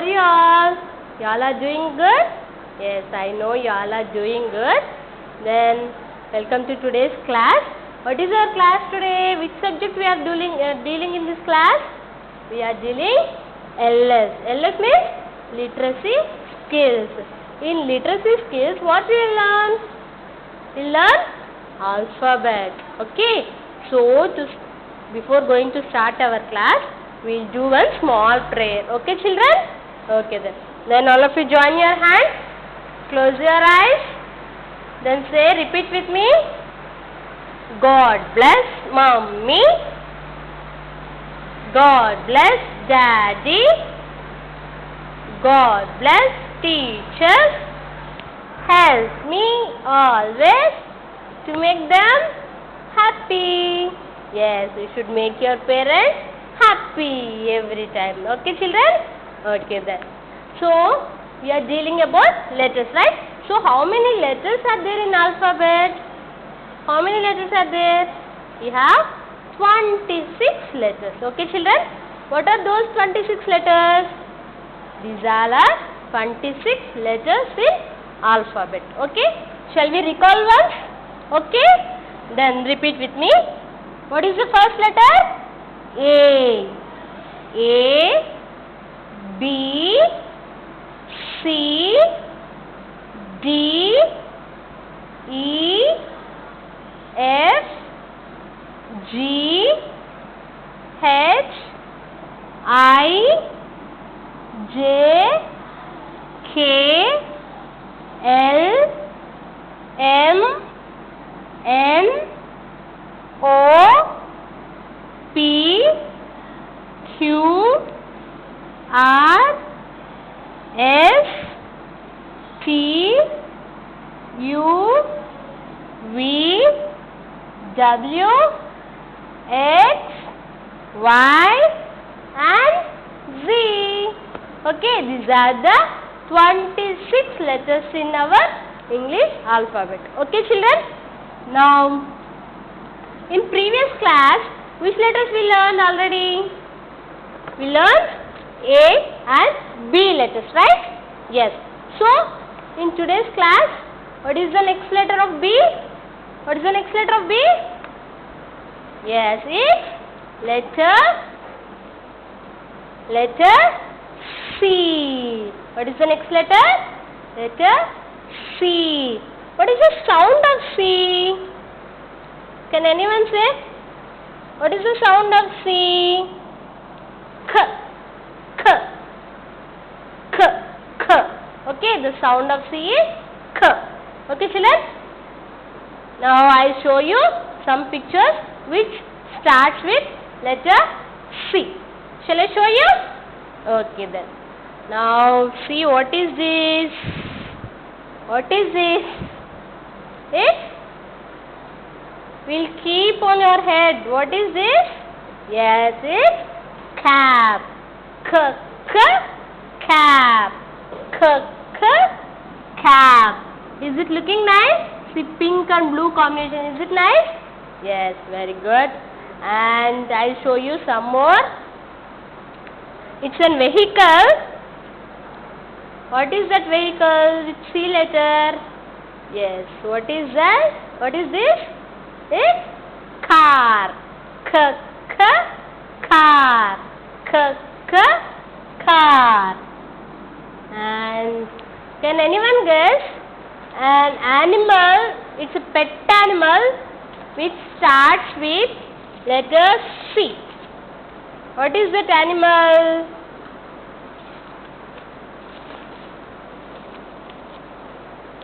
are you all? You all are doing good? Yes, I know you all are doing good. Then, welcome to today's class. What is our class today? Which subject we are dealing in this class? We are dealing LS. LS means literacy skills. In literacy skills, what we will learn? We will learn alphabet. Okay. So, before going to start our class, we will do one small prayer. Okay, children? Okay then. Then all of you join your hands. Close your eyes. Then say, repeat with me. God bless mommy. God bless daddy. God bless teachers. Help me always to make them happy. Yes, you should make your parents happy every time. Okay, children? Okay then. So, we are dealing about letters, right? So, how many letters are there in alphabet? How many letters are there? We have 26 letters. Okay, children? What are those 26 letters? These all are 26 letters in alphabet. Okay? Shall we recall once? Okay? Then repeat with me. What is the first letter? A. A, B, C, D, E, F, G, H, I, J, K, L, M, N, O, P, Q, R, S, T, U, V, W, X, Y, and Z. Okay, these are the 26 letters in our English alphabet. Okay, children? Now, in previous class, which letters we learned already? We learned A and B letters, right? Yes. So, in today's class, what is the next letter of B? What is the next letter of B? Yes, it's letter C. What is the next letter? Letter C. What is the sound of C? Can anyone say? What is the sound of C? K, K, K, K. Okay, the sound of C is K. Okay, children? Now I show you some pictures which starts with letter C. Shall I show you? Okay then. Now see, what is this? What is this? It will keep on your head. What is this? Yes, it's cap. K, k, cap. K, k, cap. Is it looking nice? See, pink and blue combination. Is it nice? Yes, very good. And I'll show you some more. It's a vehicle. What is that vehicle with C letter? Yes, what is that? What is this? It's car. K, k, car. K, k, car. And can anyone guess? An animal, it's a pet animal which starts with letter C. What is that animal?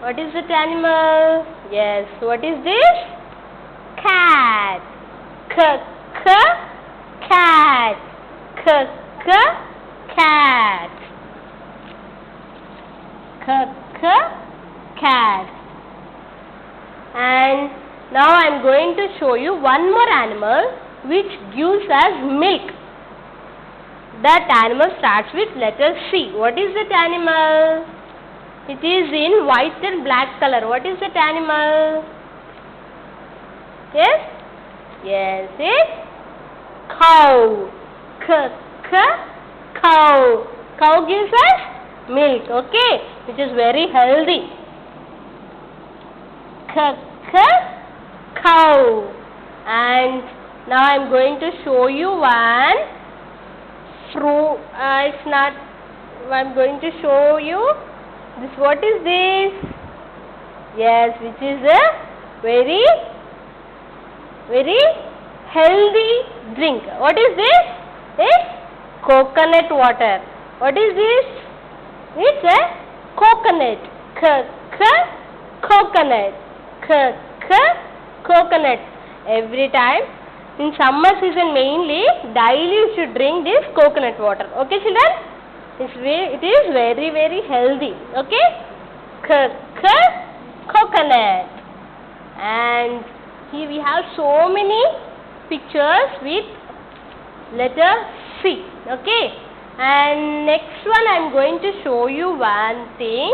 What is that animal? Yes, what is this? Cat. K, k, cat. K, k, cat. K, k, cat. And now I am going to show you one more animal which gives us milk. That animal starts with letter C. What is that animal? It is in white and black color. What is that animal? Yes? Yes, it's cow. K, k, cow. Cow gives us milk, okay, which is very healthy. Cow. And now I am going to show you one fruit. It's not. I am going to show you this. What is this? Yes, which is a very healthy drink. What is this? It's coconut water. What is this? It's a coconut. Coconut. Coconut. Every time in summer season mainly daily you should drink this coconut water. Okay, children? It is very healthy. Okay? Coconut. And here we have so many pictures with letter C. Okay? And next one I am going to show you one thing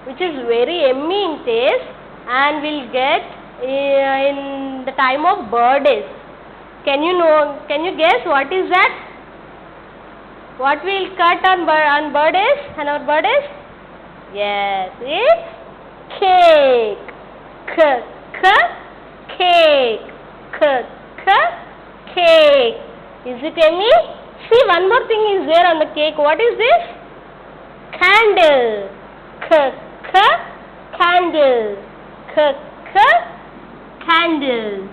which is very yummy in taste and will get in the time of birthdays. Can you guess what is that? What we'll cut on birthdays and our birthdays? Yes, it's cake. Cake. Cake. Is it yummy? See, one more thing is there on the cake. What is this? Candle. Candle. Candle.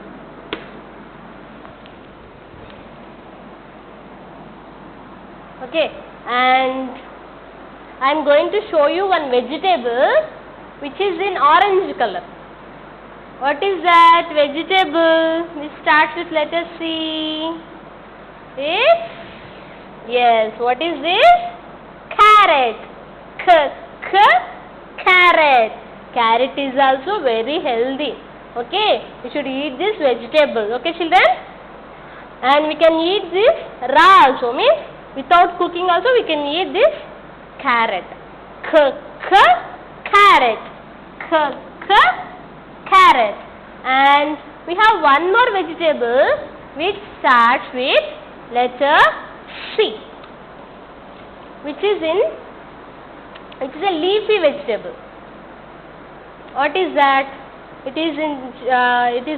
Okay, and I am going to show you one vegetable which is in orange color. What is that vegetable? It starts with letter C. It's, yes, what is this? Carrot. Carrot. Carrot is also very healthy. Okay, we should eat this vegetable. Okay, children? And we can eat this raw also, means without cooking also we can eat this carrot. Carrot. Carrot. And we have one more vegetable which starts with letter C, which is a leafy vegetable. What is that? It is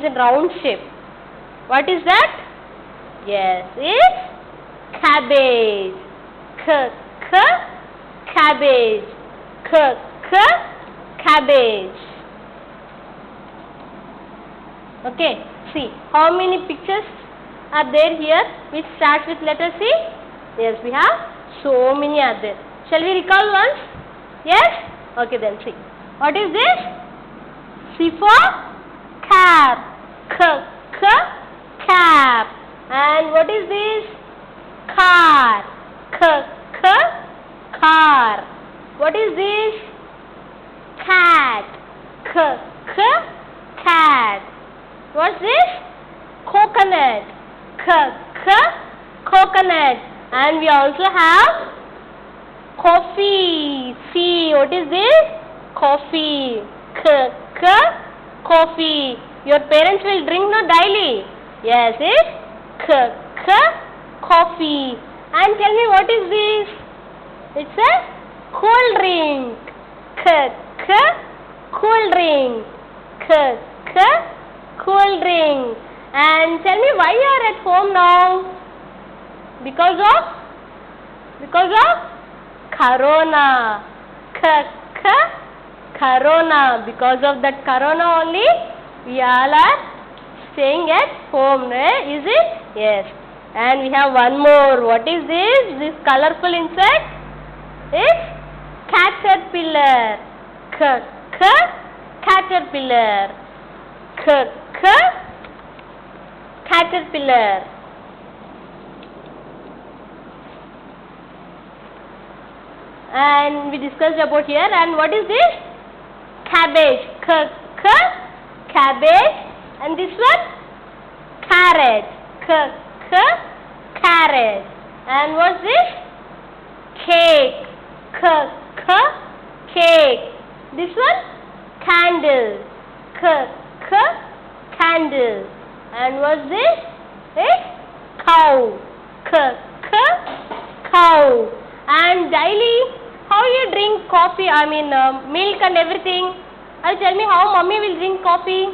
in round shape. What is that? Yes, it's cabbage. Cabbage. Cabbage. Okay, see how many pictures are there here which starts with letter C? Yes, we have so many are there. Shall we recall once? Yes? Okay, then see. What is this? C for cap. Cap. And what is this? Car. Car. What is this? Cat. Cat. What's this? Coconut. Coconut. And we also have coffee. See, what is this? Coffee. Coffee. Your parents will drink no daily. Yes, it's coffee. And tell me what is this? It's a cold drink. Cold drink. Cold drink. And tell me why you are at home now? Because of corona. Corona. Because of that corona only we all are staying at home, is it? Yes. And we have one more. What is this? This colorful insect? It's caterpillar. Caterpillar. Caterpillar. And we discussed about here. And what is this? Cabbage. Cabbage. And this one? Carrot. Carrot. And what's this? Cake. Cake. This one? Candle. Candle. And what's this? It's cow. Cow. And daily, how you drink coffee, milk and everything? Tell me how mommy will drink coffee.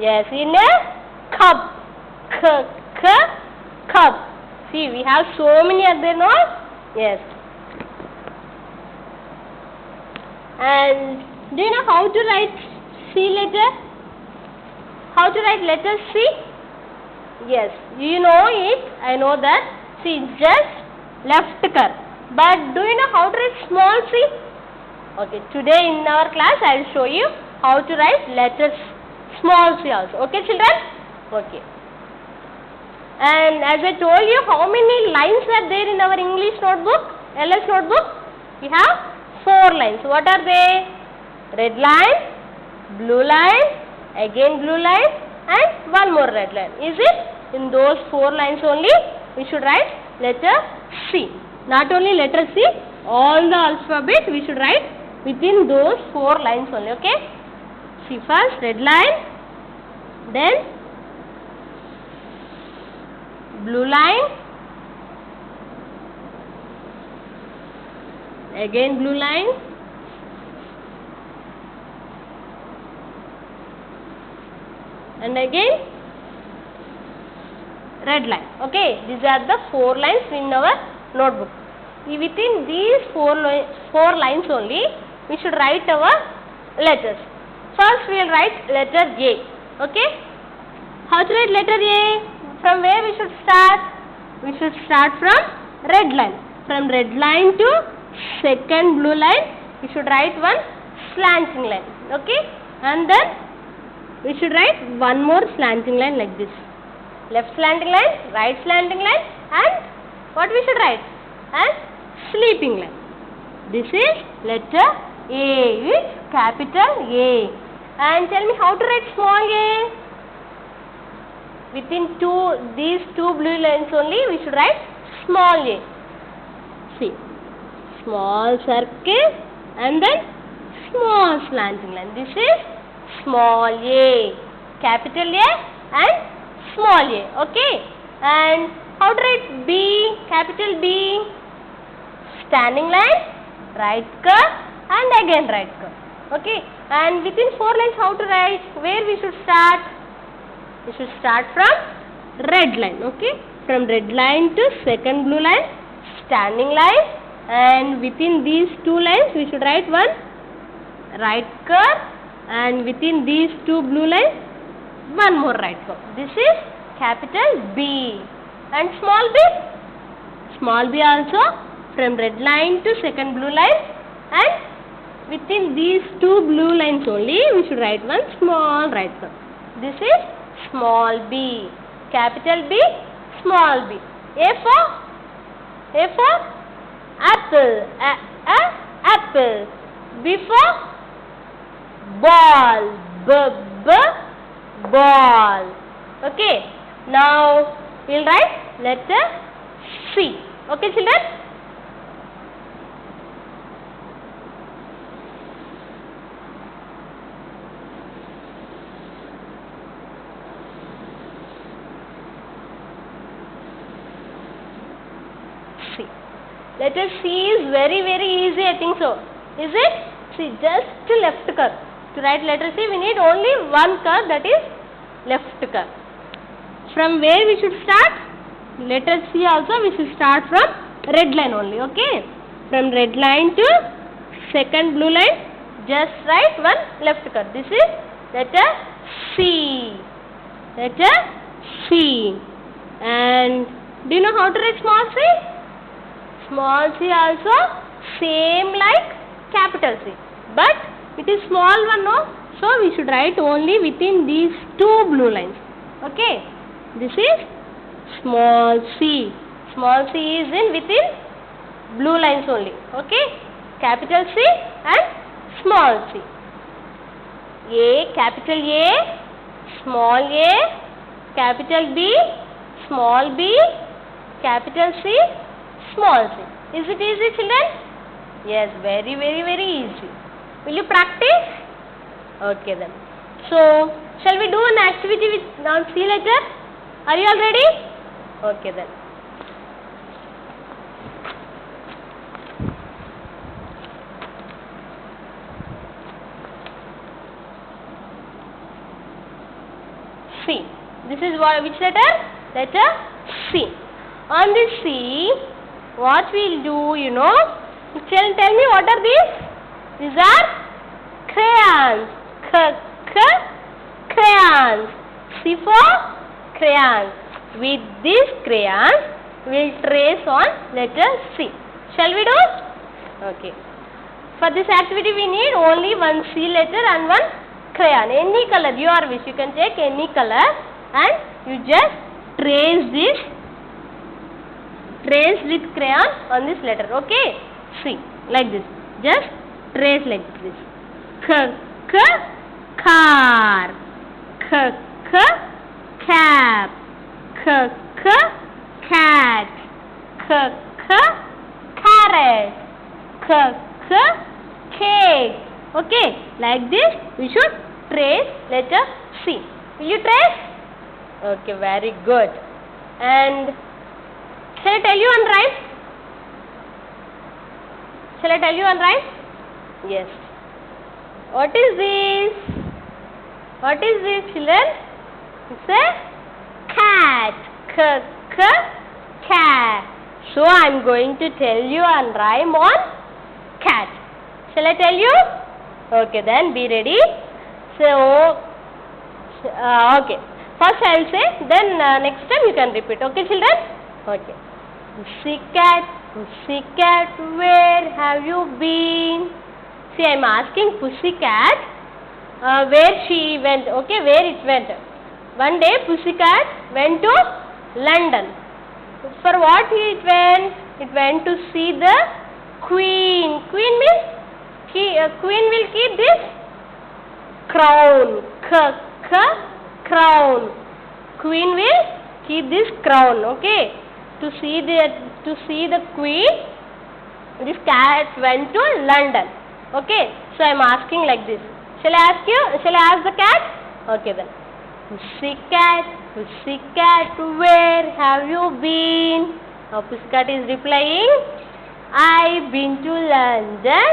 Yes, in a cup. Cup. See, we have so many other no? Yes. And do you know how to write C letter? How to write letter C? Yes, you know it. I know that. See, just left curve. But do you know how to write small c? Okay, today in our class I will show you how to write letters small c also. Okay, children? Okay. And as I told you, how many lines are there in our English notebook? LS notebook? We have 4 lines. What are they? Red line, blue line, again blue line, and one more red line. Is it? In those 4 lines only we should write letter C. Not only letter C, all the alphabet we should write within those 4 lines only. Okay? See, first red line, then blue line, again blue line, and again red line. Okay, these are the 4 lines in our notebook. Within these 4 lines only we should write our letters. First we will write letter A. Okay, how to write letter A? From where we should start? We should start from red line. From red line to second blue line we should write one slanting line. Okay, and then we should write one more slanting line like this. Left slanting line, right slanting line, and what we should write? And sleeping line. This is letter A. It's capital A. And tell me how to write small a. Within these two blue lines only we should write small a. See, small circle and then small slanting line. This is small a, capital A and small a. Okay, and how to write B? Capital B. Standing line, right curve and again right curve. Okay, and within 4 lines how to write? Where we should start? We should start from red line. Okay, from red line to second blue line, standing line, and within these 2 lines we should write one right curve, and within these 2 blue lines one more right curve. This is capital B. And small b? Small b also from red line to second blue line, and within these 2 blue lines only we should write one small right curve. This is small b, capital B, small b. A for apple, apple. B for ball, ball. Okay, now we will write letter C. Okay, children? C. Letter C is very easy, I think so. Is it? See, just left curve. To write letter C we need only one curve, that is left curve. From where we should start? Letter C also we should start from red line only. Okay, from red line to second blue line just write one left curve. This is letter C. Letter C. And do you know how to write small c? Small c also same like capital C, but it is small one, no? So we should write only within these 2 blue lines. Okay, this is small c. Small c is in within blue lines only. Okay, capital C and small c. A, capital A, small a, capital B, small b, capital C, small c. Is it easy, children? Yes, very easy. Will you practice? Okay then. So, shall we do an activity with now C letter? Are you all ready? Okay then. This is what, which letter? Letter C. On this C, what we'll do, you know? Tell me, what are these? These are crayons. Crayons. C for crayons. With these crayons, we'll trace on letter C. Shall we do? Okay. For this activity, we need only one C letter and one crayon. Any color, your wish. You can take any color and you just trace with crayon on this letter. Okay? C. Like this. Just trace like this. Car. Cap. Cat. Carrot. Cake. Okay, like this we should trace letter C. Will you trace? Okay, very good. And shall I tell you one rhyme? Shall I tell you one rhyme? Yes. What is this? What is this, children? It's a cat. Cat. So I am going to tell you a rhyme on cat. Shall I tell you? Okay, then be ready. So, okay. First I will say, then next time you can repeat. Okay, children? Okay. Pussycat, where have you been? See, I am asking Pussycat where she went. Okay, where it went. One day Pussycat went to London. For what it went? It went to see the Queen. Queen means Queen will keep this crown. Crown. Queen will keep this crown. Okay. To see the Queen, this cat went to London. Okay. So I am asking like this. Shall I ask you? Shall I ask the cat? Okay then. Pussycat, where have you been? Now Pussycat is replying, I've been to London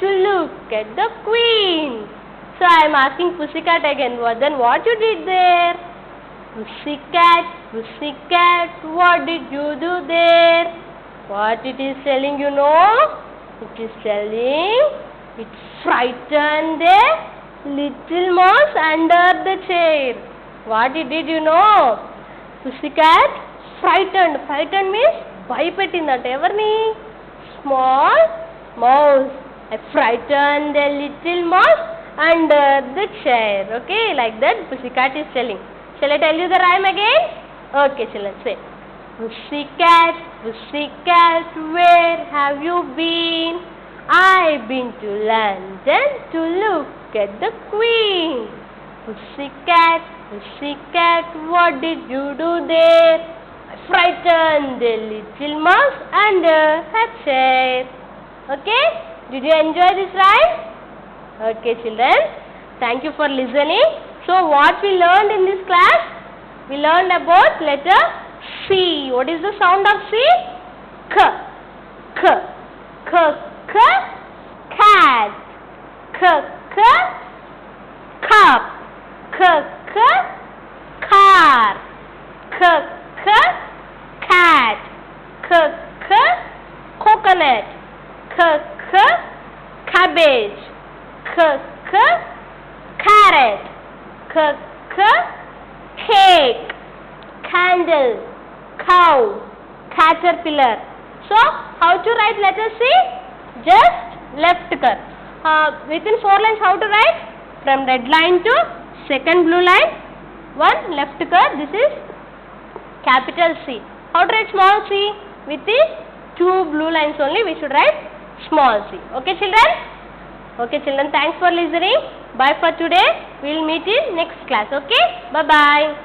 to look at the Queen. So I am asking Pussycat again, then what you did there? Pussycat, what did you do there? What it is telling, you know? It is telling, it frightened a little mouse under the chair. What it did, you know? Pussycat frightened. Frightened means భయపెట్టిందంట ఎవరిని? Small mouse. I frightened a little mouse under the chair. Okay, like that Pussycat is telling. Shall I tell you the rhyme again? Okay, children, say. Pussycat, where have you been? I've been to London to look at the Queen. Pussycat, what did you do there? I frightened the little mouse under her chair. Okay? Did you enjoy this rhyme? Okay, children. Thank you for listening. So, what we learned in this class? We learned about letter C. What is the sound of C? Cat. Cup. Car. Cat. Coconut. Cabbage. Carrot. Cake. Candle. Cow. Caterpillar. So, how to write letter C? Just left curve. Within 4 lines, how to write? From red line to second blue line, one left curve. This is capital C. How to write small c? With the 2 blue lines only, we should write small c. Okay, children? Okay, children, thanks for listening. Bye for today. We will meet in next class. Okay? Bye-bye.